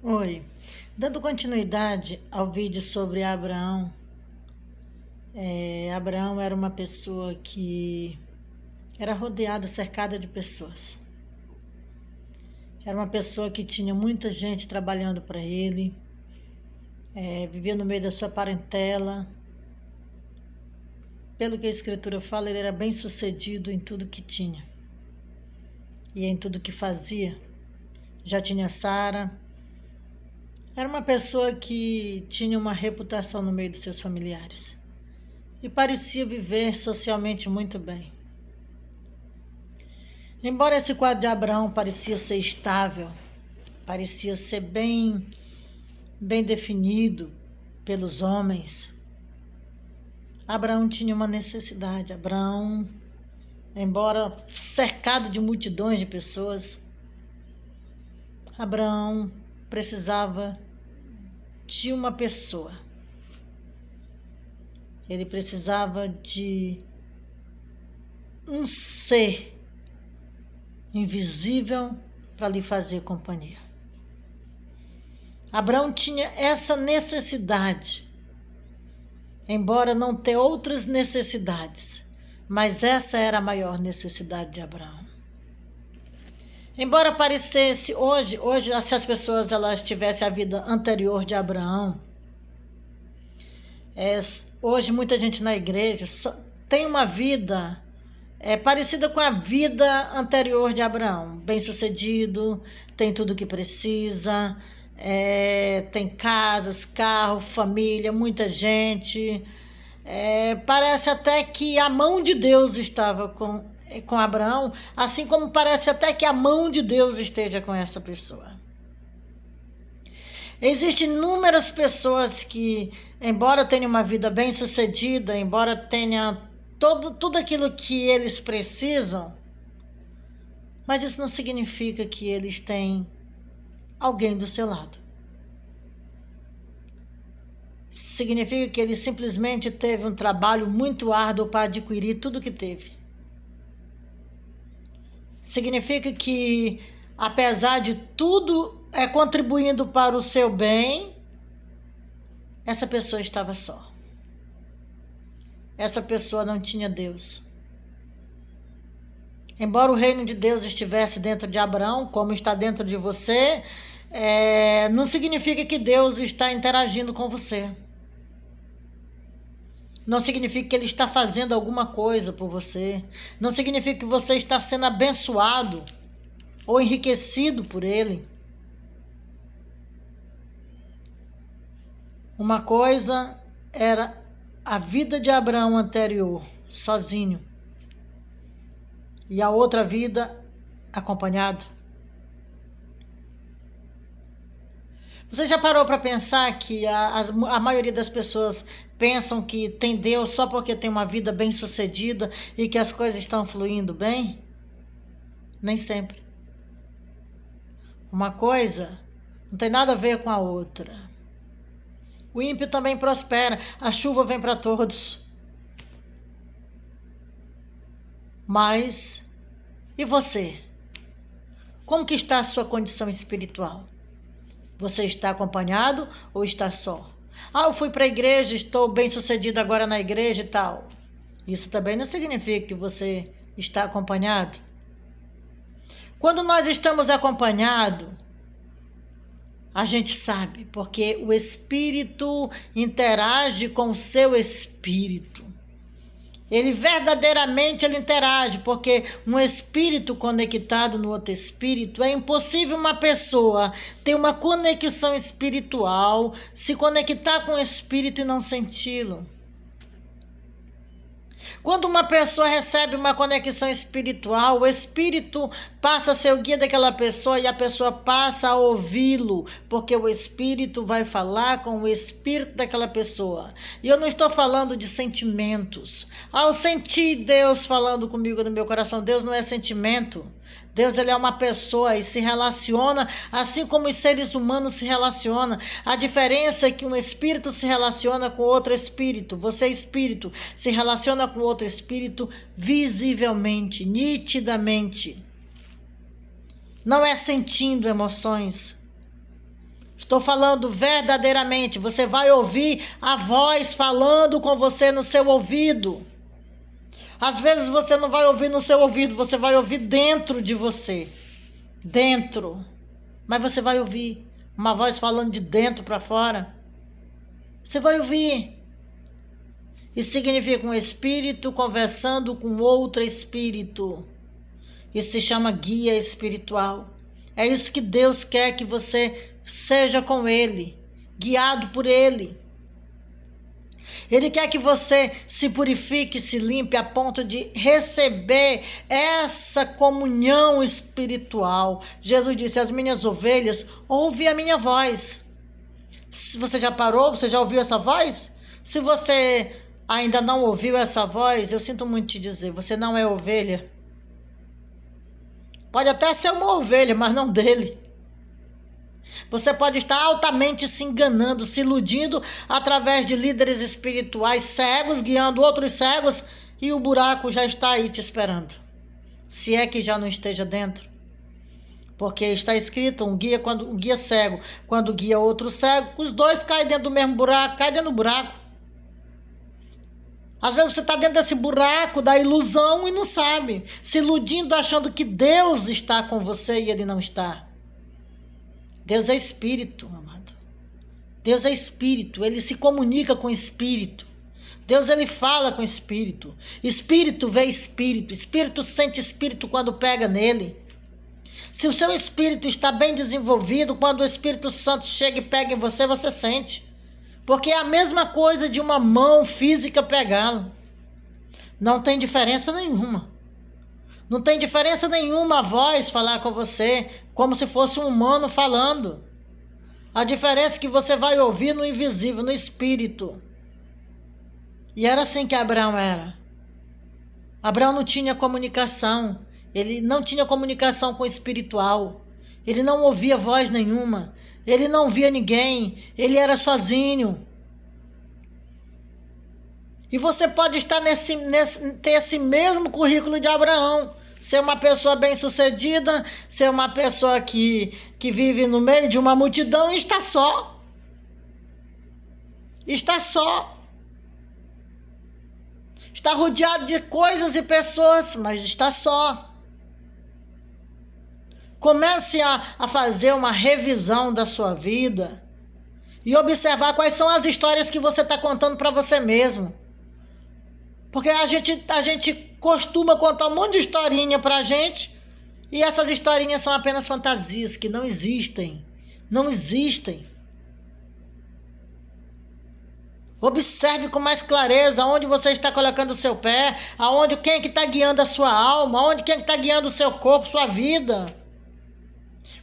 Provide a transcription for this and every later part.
Oi, dando continuidade ao vídeo sobre Abraão, Abraão era uma pessoa que era rodeada, cercada de pessoas. Era uma pessoa que tinha muita gente trabalhando para ele, vivia no meio da sua parentela. Pelo que a Escritura fala, ele era bem sucedido em tudo que tinha e em tudo que fazia. Já tinha Sara. Era uma pessoa que tinha uma reputação no meio dos seus familiares e parecia viver socialmente muito bem. Embora esse quadro de Abraão parecia ser estável, parecia ser bem definido pelos homens, Abraão tinha uma necessidade. Abraão, embora cercado de multidões de pessoas, Abraão precisava de uma pessoa. Ele precisava de um ser invisível para lhe fazer companhia. Abraão tinha essa necessidade, embora não ter outras necessidades, mas essa era a maior necessidade de Abraão. Embora parecesse hoje se as pessoas elas tivessem a vida anterior de Abraão, hoje muita gente na igreja tem uma vida parecida com a vida anterior de Abraão, bem-sucedido, tem tudo o que precisa, tem casas, carro, família, muita gente. Parece até que a mão de Deus estava com Abraão, assim como parece até que a mão de Deus esteja com essa pessoa. Existem inúmeras pessoas que, embora tenham uma vida bem-sucedida, embora tenham tudo aquilo que eles precisam, mas isso não significa que eles têm alguém do seu lado. Significa que ele simplesmente teve um trabalho muito árduo para adquirir tudo que teve. Significa que, apesar de tudo contribuindo para o seu bem, essa pessoa estava só. Essa pessoa não tinha Deus. Embora o reino de Deus estivesse dentro de Abraão, como está dentro de você, não significa que Deus está interagindo com você. Não significa que Ele está fazendo alguma coisa por você. Não significa que você está sendo abençoado ou enriquecido por Ele. Uma coisa era a vida de Abraão anterior, sozinho, e a outra vida acompanhado. Você já parou para pensar que a maioria das pessoas pensam que tem Deus só porque tem uma vida bem-sucedida e que as coisas estão fluindo bem? Nem sempre. Uma coisa não tem nada a ver com a outra. O ímpio também prospera, a chuva vem para todos. Mas, e você? Como que está a sua condição espiritual? Você está acompanhado ou está só? Eu fui para a igreja, estou bem sucedido agora na igreja e tal. Isso também não significa que você está acompanhado. Quando nós estamos acompanhados, a gente sabe, porque o Espírito interage com o seu espírito. Ele verdadeiramente interage, porque um espírito conectado no outro espírito, é impossível uma pessoa ter uma conexão espiritual, se conectar com o espírito e não senti-lo. Quando uma pessoa recebe uma conexão espiritual, o espírito passa a ser o guia daquela pessoa e a pessoa passa a ouvi-lo, porque o espírito vai falar com o espírito daquela pessoa. E eu não estou falando de sentimentos. Eu senti Deus falando comigo no meu coração. Deus não é sentimento. Deus, ele é uma pessoa e se relaciona assim como os seres humanos se relacionam. A diferença é que um espírito se relaciona com outro espírito. Você, espírito, se relaciona com outro espírito visivelmente, nitidamente. Não é sentindo emoções. Estou falando verdadeiramente. Você vai ouvir a voz falando com você no seu ouvido. Às vezes você não vai ouvir no seu ouvido, você vai ouvir dentro de você. Dentro. Mas você vai ouvir uma voz falando de dentro para fora. Você vai ouvir. Isso significa um espírito conversando com outro espírito. Isso se chama guia espiritual. É isso que Deus quer que você seja com Ele, guiado por Ele. Ele quer que você se purifique, se limpe a ponto de receber essa comunhão espiritual. Jesus disse, as minhas ovelhas ouvem a minha voz. Você já parou? Você já ouviu essa voz? Se você ainda não ouviu essa voz, eu sinto muito te dizer, você não é ovelha. Pode até ser uma ovelha, mas não dele. Você pode estar altamente se enganando, se iludindo através de líderes espirituais cegos, guiando outros cegos, e o buraco já está aí te esperando. Se é que já não esteja dentro. Porque está escrito, um guia cego, quando guia outro cego, os dois caem dentro do mesmo buraco, caem dentro do buraco. Às vezes você está dentro desse buraco da ilusão e não sabe, se iludindo, achando que Deus está com você e Ele não está. Deus é espírito, amado. Deus é espírito, Ele se comunica com espírito. Deus, Ele fala com espírito. Espírito vê espírito, espírito sente espírito quando pega nele. Se o seu espírito está bem desenvolvido, quando o Espírito Santo chega e pega em você, você sente. Porque é a mesma coisa de uma mão física pegá-lo. Não tem diferença nenhuma. Não tem diferença nenhuma a voz falar com você, como se fosse um humano falando. A diferença é que você vai ouvir no invisível, no espírito. E era assim que Abraão era. Abraão não tinha comunicação. Ele não tinha comunicação com o espiritual. Ele não ouvia voz nenhuma. Ele não via ninguém. Ele era sozinho. E você pode estar ter esse mesmo currículo de Abraão. Ser uma pessoa bem-sucedida, ser uma pessoa que vive no meio de uma multidão e está só. Está só. Está rodeado de coisas e pessoas, mas está só. Comece a fazer uma revisão da sua vida e observar quais são as histórias que você está contando para você mesmo. Porque a gente costuma contar um monte de historinha para a gente e essas historinhas são apenas fantasias que não existem. Não existem. Observe com mais clareza aonde você está colocando o seu pé, quem é que está guiando a sua alma, quem é que está guiando o seu corpo, sua vida.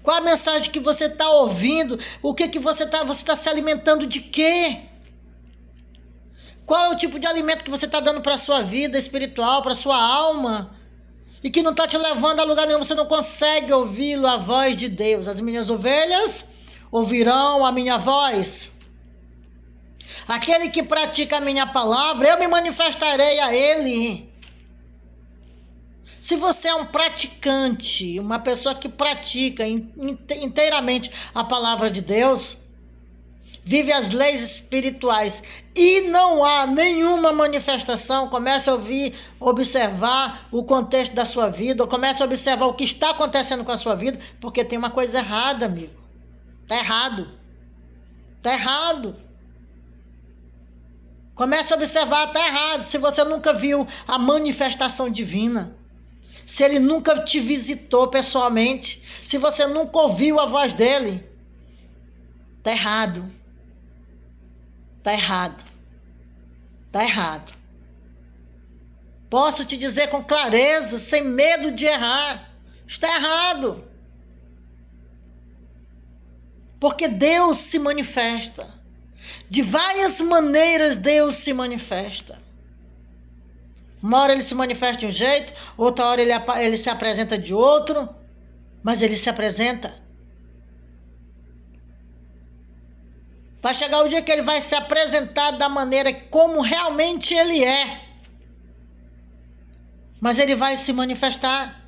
Qual a mensagem que você está ouvindo? O que você está se alimentando de quê? Qual é o tipo de alimento que você está dando para a sua vida espiritual, para a sua alma? E que não está te levando a lugar nenhum, você não consegue ouvi-lo, a voz de Deus. As minhas ovelhas ouvirão a minha voz. Aquele que pratica a minha palavra, eu me manifestarei a ele. Se você é um praticante, uma pessoa que pratica inteiramente a palavra de Deus, vive as leis espirituais e não há nenhuma manifestação, comece a observar o contexto da sua vida, comece a observar o que está acontecendo com a sua vida, porque tem uma coisa errada, amigo. Está errado. Está errado. Comece a observar, está errado. Se você nunca viu a manifestação divina, se ele nunca te visitou pessoalmente, se você nunca ouviu a voz dele, está errado. Está errado. Está errado. Posso te dizer com clareza, sem medo de errar, está errado. Porque Deus se manifesta. De várias maneiras Deus se manifesta. Uma hora ele se manifesta de um jeito, outra hora ele se apresenta de outro, mas ele se apresenta. Vai chegar o dia que ele vai se apresentar da maneira como realmente ele é. Mas ele vai se manifestar.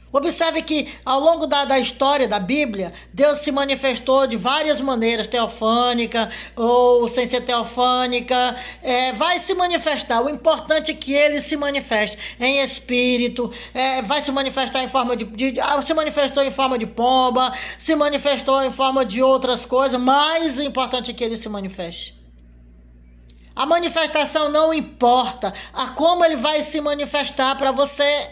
Observe que ao longo da história da Bíblia, Deus se manifestou de várias maneiras, teofânica ou sem ser teofânica, vai se manifestar. O importante é que ele se manifeste em espírito, vai se manifestar em forma se manifestou em forma de pomba, se manifestou em forma de outras coisas, mas o importante é que ele se manifeste. A manifestação não importa, a como ele vai se manifestar para você.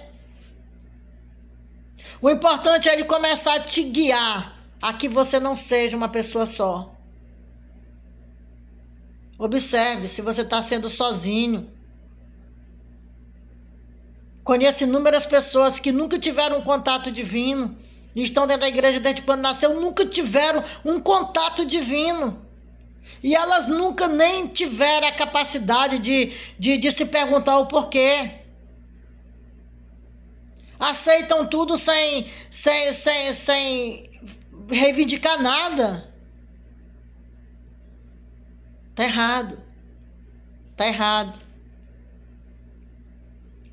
O importante é ele começar a te guiar a que você não seja uma pessoa só. Observe se você está sendo sozinho. Conheço inúmeras pessoas que nunca tiveram um contato divino e estão dentro da igreja desde quando nasceu, nunca tiveram um contato divino. E elas nunca nem tiveram a capacidade de se perguntar o porquê. Aceitam tudo sem reivindicar nada. Tá errado. Tá errado.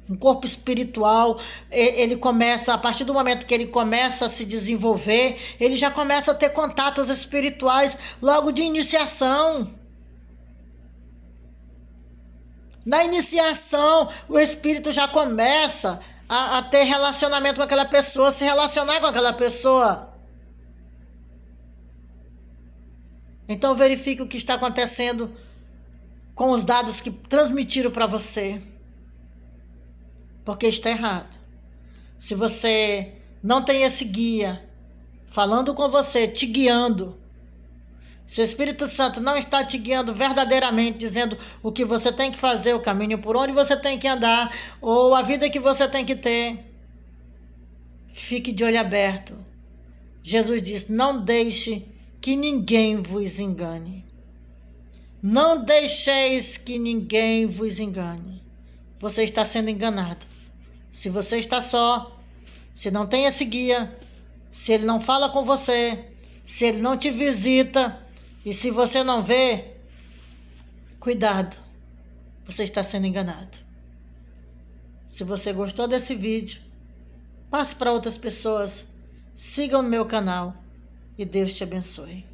Um corpo espiritual, ele começa, a partir do momento que ele começa a se desenvolver, ele já começa a ter contatos espirituais logo de iniciação. Na iniciação, o espírito já começa a ter relacionamento com aquela pessoa, se relacionar com aquela pessoa. Então verifique o que está acontecendo com os dados que transmitiram para você. Porque está errado. Se você não tem esse guia falando com você, te guiando, se o Espírito Santo não está te guiando verdadeiramente, dizendo o que você tem que fazer, o caminho por onde você tem que andar, ou a vida que você tem que ter, fique de olho aberto. Jesus disse: não deixe que ninguém vos engane. Não deixeis que ninguém vos engane. Você está sendo enganado. Se você está só, se não tem esse guia, se ele não fala com você, se ele não te visita, e se você não vê, cuidado, você está sendo enganado. Se você gostou desse vídeo, passe para outras pessoas, siga o meu canal e Deus te abençoe.